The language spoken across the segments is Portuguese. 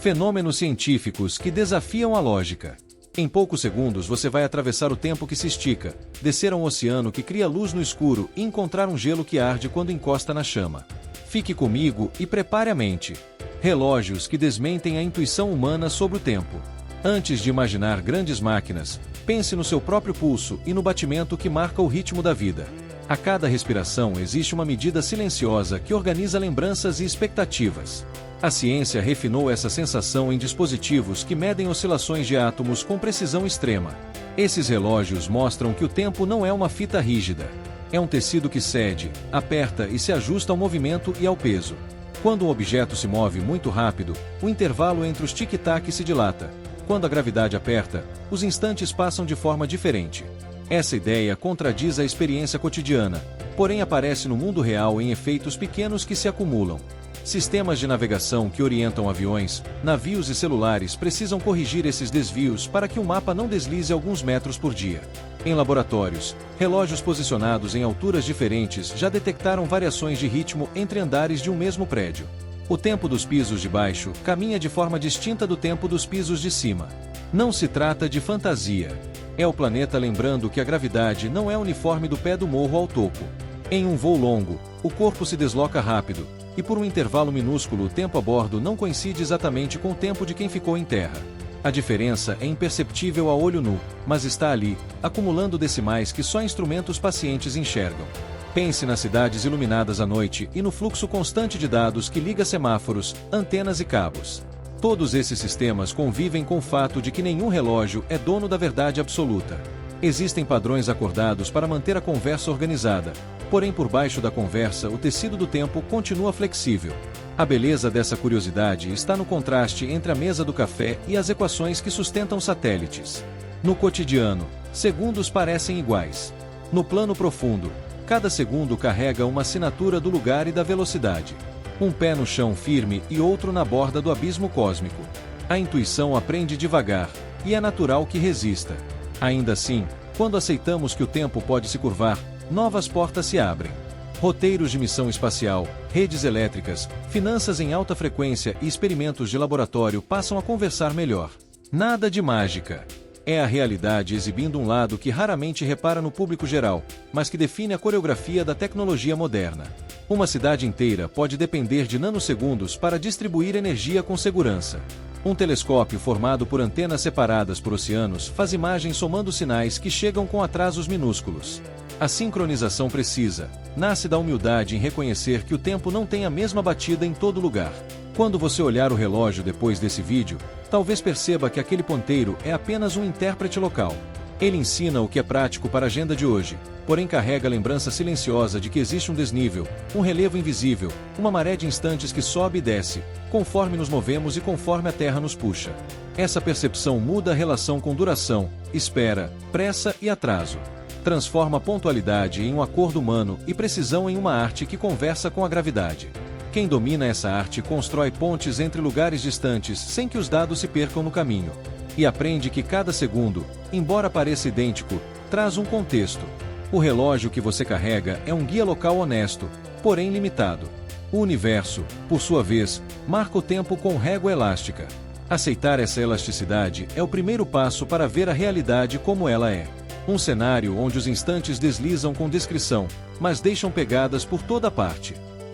Fenômenos científicos que desafiam a lógica. Em poucos segundos você vai atravessar o tempo que se estica, descer a um oceano que cria luz no escuro e encontrar um gelo que arde quando encosta na chama. Fique comigo e prepare a mente. Relógios que desmentem a intuição humana sobre o tempo. Antes de imaginar grandes máquinas, pense no seu próprio pulso e no batimento que marca o ritmo da vida. A cada respiração existe uma medida silenciosa que organiza lembranças e expectativas. A ciência refinou essa sensação em dispositivos que medem oscilações de átomos com precisão extrema. Esses relógios mostram que o tempo não é uma fita rígida. É um tecido que cede, aperta e se ajusta ao movimento e ao peso. Quando um objeto se move muito rápido, o intervalo entre os tic-tac se dilata. Quando a gravidade aperta, os instantes passam de forma diferente. Essa ideia contradiz a experiência cotidiana, porém aparece no mundo real em efeitos pequenos que se acumulam. Sistemas de navegação que orientam aviões, navios e celulares precisam corrigir esses desvios para que o mapa não deslize alguns metros por dia. Em laboratórios, relógios posicionados em alturas diferentes já detectaram variações de ritmo entre andares de um mesmo prédio. O tempo dos pisos de baixo caminha de forma distinta do tempo dos pisos de cima. Não se trata de fantasia. É o planeta lembrando que a gravidade não é uniforme do pé do morro ao topo. Em um voo longo, o corpo se desloca rápido, e por um intervalo minúsculo o tempo a bordo não coincide exatamente com o tempo de quem ficou em terra. A diferença é imperceptível a olho nu, mas está ali, acumulando decimais que só instrumentos pacientes enxergam. Pense nas cidades iluminadas à noite e no fluxo constante de dados que liga semáforos, antenas e cabos. Todos esses sistemas convivem com o fato de que nenhum relógio é dono da verdade absoluta. Existem padrões acordados para manter a conversa organizada, porém por baixo da conversa o tecido do tempo continua flexível. A beleza dessa curiosidade está no contraste entre a mesa do café e as equações que sustentam satélites. No cotidiano, segundos parecem iguais. No plano profundo, cada segundo carrega uma assinatura do lugar e da velocidade. Um pé no chão firme e outro na borda do abismo cósmico. A intuição aprende devagar, e é natural que resista. Ainda assim, quando aceitamos que o tempo pode se curvar, novas portas se abrem. Roteiros de missão espacial, redes elétricas, finanças em alta frequência e experimentos de laboratório passam a conversar melhor. Nada de mágica. É a realidade exibindo um lado que raramente repara no público geral, mas que define a coreografia da tecnologia moderna. Uma cidade inteira pode depender de nanosegundos para distribuir energia com segurança. Um telescópio formado por antenas separadas por oceanos faz imagens somando sinais que chegam com atrasos minúsculos. A sincronização precisa nasce da humildade em reconhecer que o tempo não tem a mesma batida em todo lugar. Quando você olhar o relógio depois desse vídeo, talvez perceba que aquele ponteiro é apenas um intérprete local. Ele ensina o que é prático para a agenda de hoje, porém carrega a lembrança silenciosa de que existe um desnível, um relevo invisível, uma maré de instantes que sobe e desce, conforme nos movemos e conforme a Terra nos puxa. Essa percepção muda a relação com duração, espera, pressa e atraso. Transforma pontualidade em um acordo humano e precisão em uma arte que conversa com a gravidade. Quem domina essa arte constrói pontes entre lugares distantes sem que os dados se percam no caminho. E aprende que cada segundo, embora pareça idêntico, traz um contexto. O relógio que você carrega é um guia local honesto, porém limitado. O universo, por sua vez, marca o tempo com régua elástica. Aceitar essa elasticidade é o primeiro passo para ver a realidade como ela é. Um cenário onde os instantes deslizam com discrição, mas deixam pegadas por toda parte.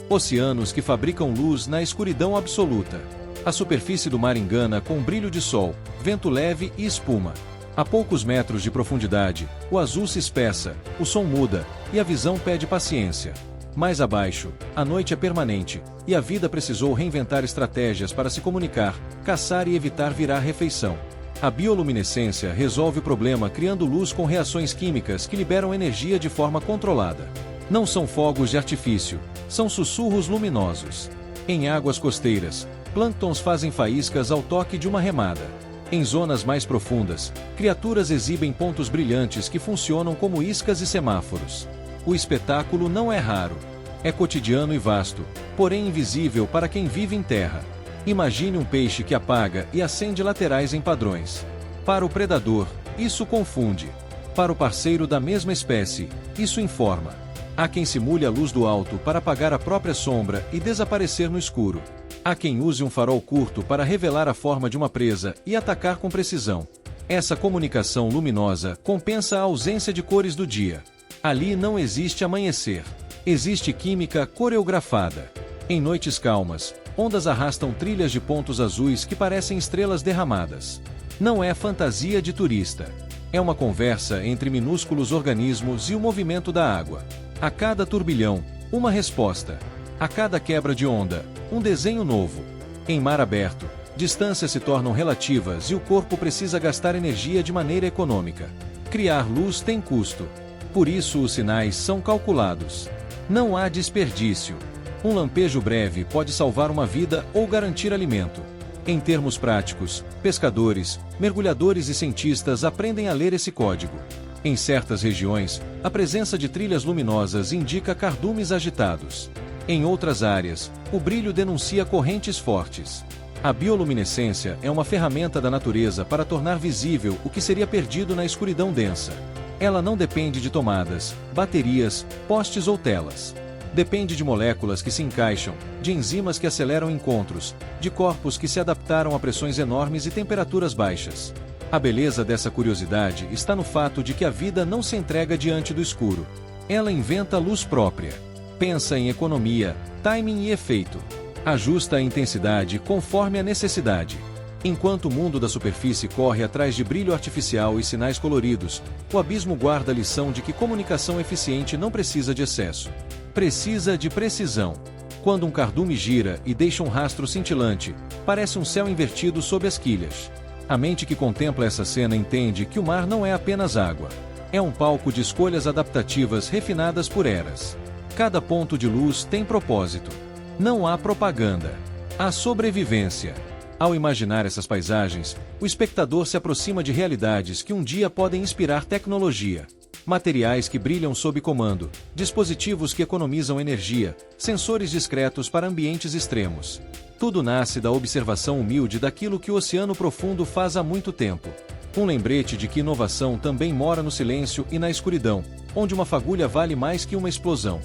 Oceanos que fabricam luz na escuridão absoluta. A superfície do mar engana com brilho de sol, vento leve e espuma. A poucos metros de profundidade, o azul se espessa, o som muda, e a visão pede paciência. Mais abaixo, a noite é permanente, e a vida precisou reinventar estratégias para se comunicar, caçar e evitar virar refeição. A bioluminescência resolve o problema criando luz com reações químicas que liberam energia de forma controlada. Não são fogos de artifício, são sussurros luminosos. Em águas costeiras, plânctons fazem faíscas ao toque de uma remada. Em zonas mais profundas, criaturas exibem pontos brilhantes que funcionam como iscas e semáforos. O espetáculo não é raro. É cotidiano e vasto, porém invisível para quem vive em terra. Imagine um peixe que apaga e acende laterais em padrões. Para o predador, isso confunde. Para o parceiro da mesma espécie, isso informa. Há quem simule a luz do alto para apagar a própria sombra e desaparecer no escuro. Há quem use um farol curto para revelar a forma de uma presa e atacar com precisão. Essa comunicação luminosa compensa a ausência de cores do dia. Ali não existe amanhecer. Existe química coreografada. Em noites calmas, ondas arrastam trilhas de pontos azuis que parecem estrelas derramadas. Não é fantasia de turista. É uma conversa entre minúsculos organismos e o movimento da água. A cada turbilhão, uma resposta. A cada quebra de onda, um desenho novo. Em mar aberto, distâncias se tornam relativas e o corpo precisa gastar energia de maneira econômica. Criar luz tem custo. Por isso os sinais são calculados. Não há desperdício. Um lampejo breve pode salvar uma vida ou garantir alimento. Em termos práticos, pescadores, mergulhadores e cientistas aprendem a ler esse código. Em certas regiões, a presença de trilhas luminosas indica cardumes agitados. Em outras áreas, o brilho denuncia correntes fortes. A bioluminescência é uma ferramenta da natureza para tornar visível o que seria perdido na escuridão densa. Ela não depende de tomadas, baterias, postes ou telas. Depende de moléculas que se encaixam, de enzimas que aceleram encontros, de corpos que se adaptaram a pressões enormes e temperaturas baixas. A beleza dessa curiosidade está no fato de que a vida não se entrega diante do escuro. Ela inventa luz própria. Pensa em economia, timing e efeito. Ajusta a intensidade conforme a necessidade. Enquanto o mundo da superfície corre atrás de brilho artificial e sinais coloridos, o abismo guarda a lição de que comunicação eficiente não precisa de excesso. Precisa de precisão. Quando um cardume gira e deixa um rastro cintilante, parece um céu invertido sob as quilhas. A mente que contempla essa cena entende que o mar não é apenas água. É um palco de escolhas adaptativas refinadas por eras. Cada ponto de luz tem propósito. Não há propaganda. Há sobrevivência. Ao imaginar essas paisagens, o espectador se aproxima de realidades que um dia podem inspirar tecnologia. Materiais que brilham sob comando, dispositivos que economizam energia, sensores discretos para ambientes extremos. Tudo nasce da observação humilde daquilo que o oceano profundo faz há muito tempo. Um lembrete de que inovação também mora no silêncio e na escuridão, onde uma fagulha vale mais que uma explosão.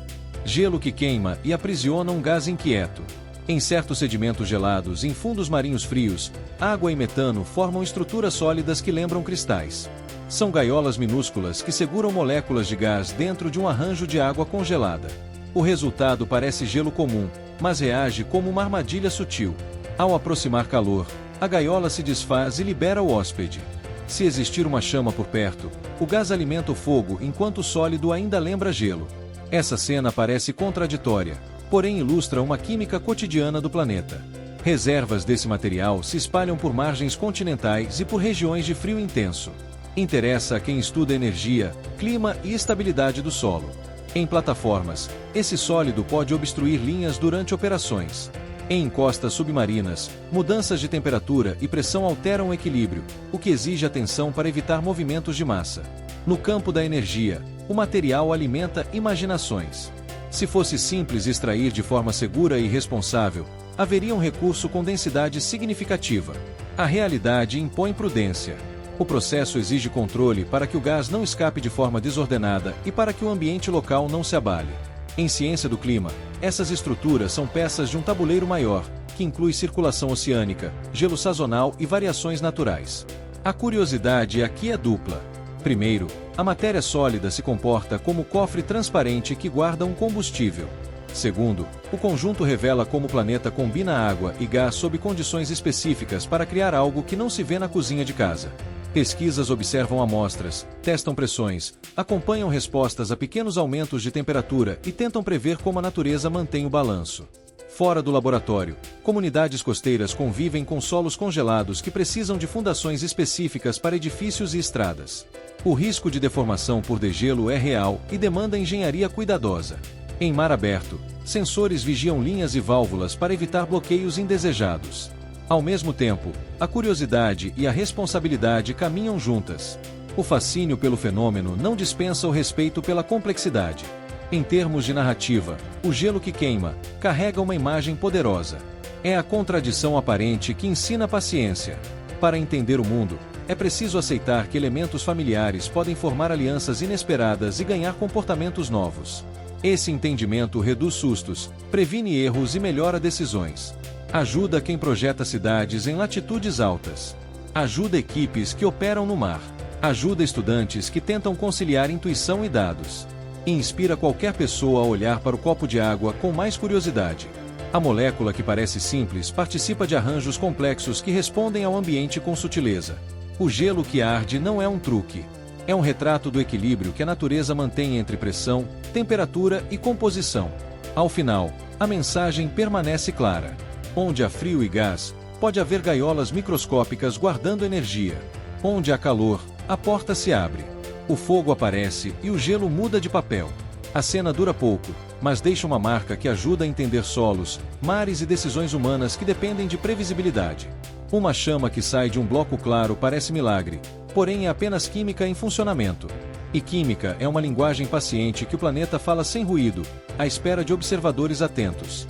Gelo que queima e aprisiona um gás inquieto. Em certos sedimentos gelados em fundos marinhos frios, água e metano formam estruturas sólidas que lembram cristais. São gaiolas minúsculas que seguram moléculas de gás dentro de um arranjo de água congelada. O resultado parece gelo comum, mas reage como uma armadilha sutil. Ao aproximar calor, a gaiola se desfaz e libera o hóspede. Se existir uma chama por perto, o gás alimenta o fogo enquanto o sólido ainda lembra gelo. Essa cena parece contraditória, porém ilustra uma química cotidiana do planeta. Reservas desse material se espalham por margens continentais e por regiões de frio intenso. Interessa a quem estuda energia, clima e estabilidade do solo. Em plataformas, esse sólido pode obstruir linhas durante operações. Em encostas submarinas, mudanças de temperatura e pressão alteram o equilíbrio, o que exige atenção para evitar movimentos de massa. No campo da energia, o material alimenta imaginações. Se fosse simples extrair de forma segura e responsável, haveria um recurso com densidade significativa. A realidade impõe prudência. O processo exige controle para que o gás não escape de forma desordenada e para que o ambiente local não se abale. Em ciência do clima, essas estruturas são peças de um tabuleiro maior, que inclui circulação oceânica, gelo sazonal e variações naturais. A curiosidade aqui é dupla. Primeiro, a matéria sólida se comporta como cofre transparente que guarda um combustível. Segundo, o conjunto revela como o planeta combina água e gás sob condições específicas para criar algo que não se vê na cozinha de casa. Pesquisas observam amostras, testam pressões, acompanham respostas a pequenos aumentos de temperatura e tentam prever como a natureza mantém o balanço. Fora do laboratório, comunidades costeiras convivem com solos congelados que precisam de fundações específicas para edifícios e estradas. O risco de deformação por degelo é real e demanda engenharia cuidadosa. Em mar aberto, sensores vigiam linhas e válvulas para evitar bloqueios indesejados. Ao mesmo tempo, a curiosidade e a responsabilidade caminham juntas. O fascínio pelo fenômeno não dispensa o respeito pela complexidade. Em termos de narrativa, o gelo que queima carrega uma imagem poderosa. É a contradição aparente que ensina paciência. Para entender o mundo, é preciso aceitar que elementos familiares podem formar alianças inesperadas e ganhar comportamentos novos. Esse entendimento reduz sustos, previne erros e melhora decisões. Ajuda quem projeta cidades em latitudes altas. Ajuda equipes que operam no mar. Ajuda estudantes que tentam conciliar intuição e dados. E inspira qualquer pessoa a olhar para o copo de água com mais curiosidade. A molécula que parece simples participa de arranjos complexos que respondem ao ambiente com sutileza. O gelo que arde não é um truque. É um retrato do equilíbrio que a natureza mantém entre pressão, temperatura e composição. Ao final, a mensagem permanece clara. Onde há frio e gás, pode haver gaiolas microscópicas guardando energia. Onde há calor, a porta se abre. O fogo aparece e o gelo muda de papel. A cena dura pouco, mas deixa uma marca que ajuda a entender solos, mares e decisões humanas que dependem de previsibilidade. Uma chama que sai de um bloco claro parece milagre, porém é apenas química em funcionamento. E química é uma linguagem paciente que o planeta fala sem ruído, à espera de observadores atentos.